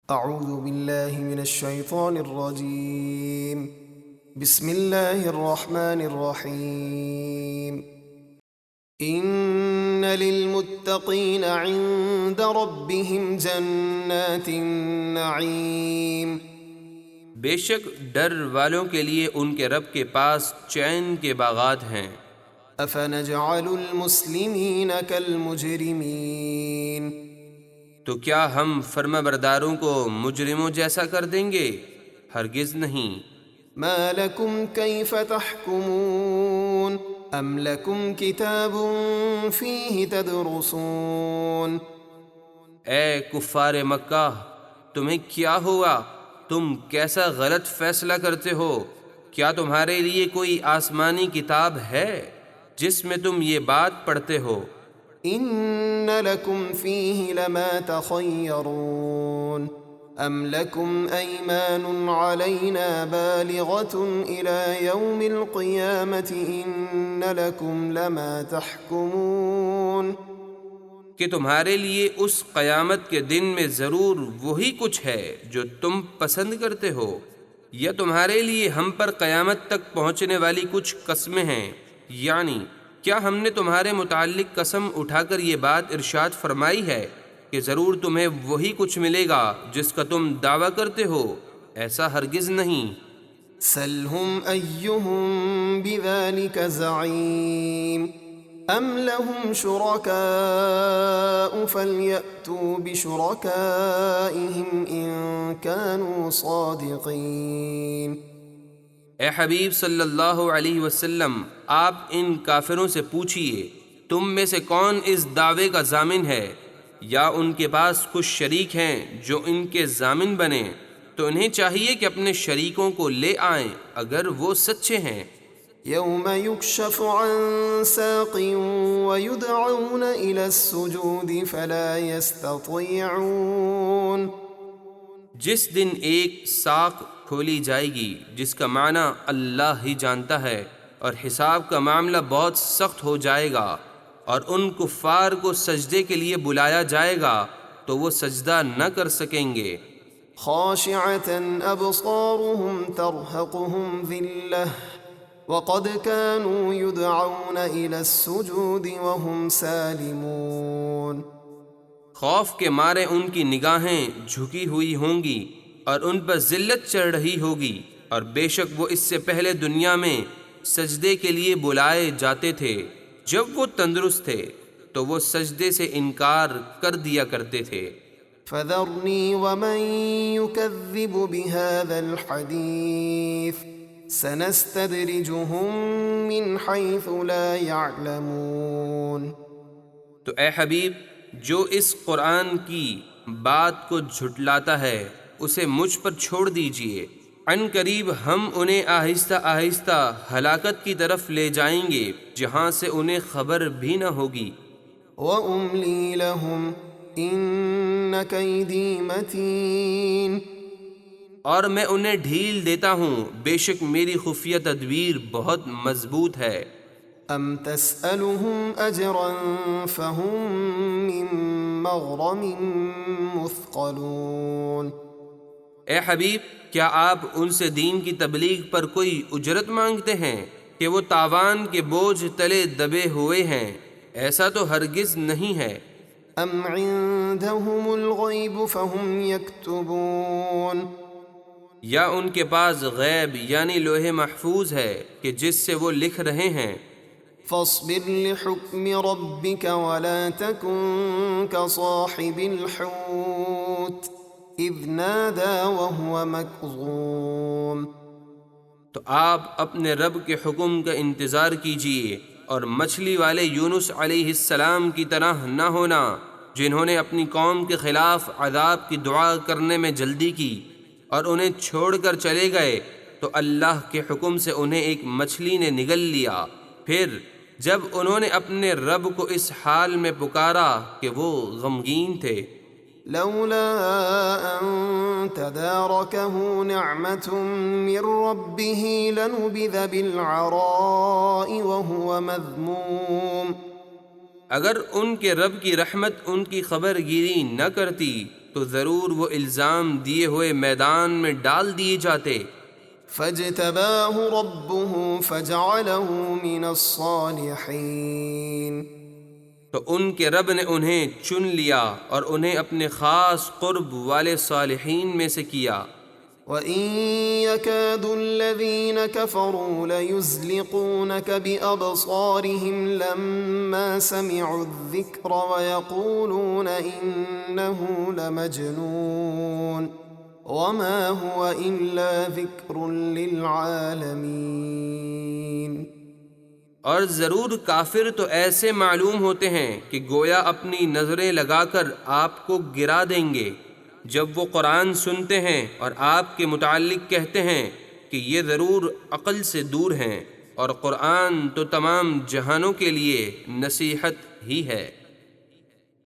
اعوذ باللہ من الشیطان الرجیم بسم اللہ الرحمن الرحیم ان للمتقین عند ربهم جنات النعیم، بے شک ڈر والوں کے لیے ان کے رب کے پاس چین کے باغات ہیں۔ افنجعل المسلمین کالمجرمین، تو کیا ہم فرما برداروں کو مجرموں جیسا کر دیں گے؟ ہرگز نہیں۔ ما لکم کیف تحکمون ام لکم کتاب فیہ تدرسون، اے کفار مکہ، تمہیں کیا ہوا؟ تم کیسا غلط فیصلہ کرتے ہو؟ کیا تمہارے لیے کوئی آسمانی کتاب ہے جس میں تم یہ بات پڑھتے ہو؟ ان لکم فیہ لما تخیرون ام لکم ایمان علینا بالغۃ الی یوم القیامۃ ان لکم لما تحکمون، کہ تمہارے لیے اس قیامت کے دن میں ضرور وہی کچھ ہے جو تم پسند کرتے ہو، یا تمہارے لیے ہم پر قیامت تک پہنچنے والی کچھ قسمیں ہیں؟ یعنی کیا ہم نے تمہارے متعلق قسم اٹھا کر یہ بات ارشاد فرمائی ہے کہ ضرور تمہیں وہی کچھ ملے گا جس کا تم دعویٰ کرتے ہو؟ ایسا ہرگز نہیں۔ سلہم ایہم بذلک زعیم ام لهم شرکاء فلیأتوا بشرکائہم ان کانوا صادقین۔ اے حبیب صلی اللہ علیہ وسلم، آپ ان کافروں سے پوچھئے تم میں سے کون اس دعوے کا ضامن ہے، یا ان کے پاس کچھ شریک ہیں جو ان کے ضامن بنیں، تو انہیں چاہیے کہ اپنے شریکوں کو لے آئیں اگر وہ سچے ہیں۔ یوم یکشف عن ساق ویدعون الی السجود فلا یستطیعون، جس دن ایک ساق کھولی جائے گی جس کا معنی اللہ ہی جانتا ہے، اور حساب کا معاملہ بہت سخت ہو جائے گا، اور ان کفار کو سجدے کے لیے بلایا جائے گا تو وہ سجدہ نہ کر سکیں گے۔ خاشعة ابصارهم ترهقهم ذلة وقد كانوا يدعون الى السجود وهم سالمون، خوف کے مارے ان کی نگاہیں جھکی ہوئی ہوں گی اور ان پر ذلت چڑھ رہی ہوگی، اور بے شک وہ اس سے پہلے دنیا میں سجدے کے لیے بلائے جاتے تھے، جب وہ تندرست تھے تو وہ سجدے سے انکار کر دیا کرتے تھے۔ فذرني ومن يكذب بهذا الحديث سنستدرجهم من حيث لا يعلمون، تو اے حبیب، جو اس قرآن کی بات کو جھٹلاتا ہے اسے مجھ پر چھوڑ دیجئے، عن قریب ہم انہیں آہستہ آہستہ ہلاکت کی طرف لے جائیں گے جہاں سے انہیں خبر بھی نہ ہوگی۔ وَأُمْلِي لَهُمْ إِنَّ كَيْدِي مَتِينٌ، اور میں انہیں ڈھیل دیتا ہوں، بے شک میری خفیہ تدبیر بہت مضبوط ہے۔ أَمْ تَسْأَلُهُمْ أَجْرًا فَهُمْ مِنْ مَغْرَمٍ مُثْقَلُونَ، اے حبیب، کیا آپ ان سے دین کی تبلیغ پر کوئی اجرت مانگتے ہیں کہ وہ تاوان کے بوجھ تلے دبے ہوئے ہیں؟ ایسا تو ہرگز نہیں ہے۔ أَمْ عِندَهُمُ الْغَيْبُ فَهُمْ يَكْتُبُونَ، یا ان کے پاس غیب یعنی لوح محفوظ ہے کہ جس سے وہ لکھ رہے ہیں۔ فاصبر لحكم ربك ولا تكن كصاحب الحوت إذ نادى وهو مكظوم، تو آپ اپنے رب کے حکم کا انتظار کیجئے اور مچھلی والے یونس علیہ السلام کی طرح نہ ہونا جنہوں نے اپنی قوم کے خلاف عذاب کی دعا کرنے میں جلدی کی اور انہیں چھوڑ کر چلے گئے تو اللہ کے حکم سے انہیں ایک مچھلی نے نگل لیا، پھر جب انہوں نے اپنے رب کو اس حال میں پکارا کہ وہ غمگین تھے۔ لولا أن تداركه نعمة من ربه لنبذ بالعراء وهو مذموم، اگر ان کے رب کی رحمت ان کی خبر گیری نہ کرتی تو ضرور وہ الزام دیے ہوئے میدان میں ڈال دیے جاتے۔ فاجتباه ربه فجعله من الصالحين، تو ان کے رب نے انہیں چن لیا اور انہیں اپنے خاص قرب والے صالحین میں سے کیا۔ وَإِن يَكَادُ الَّذِينَ كَفَرُوا لَيُزْلِقُونَكَ بِأَبْصَارِهِمْ لَمَّا سَمِعُوا الذِّكْرَ وَيَقُولُونَ إِنَّهُ لَمَجْنُونٌ وَمَا هُوَ إِلَّا ذِكْرٌ لِّلْعَالَمِينَ۔ اور ضرور کافر تو ایسے معلوم ہوتے ہیں کہ گویا اپنی نظریں لگا کر آپ کو گرا دیں گے جب وہ قرآن سنتے ہیں اور آپ کے متعلق کہتے ہیں کہ یہ ضرور عقل سے دور ہیں، اور قرآن تو تمام جہانوں کے لیے نصیحت ہی ہے۔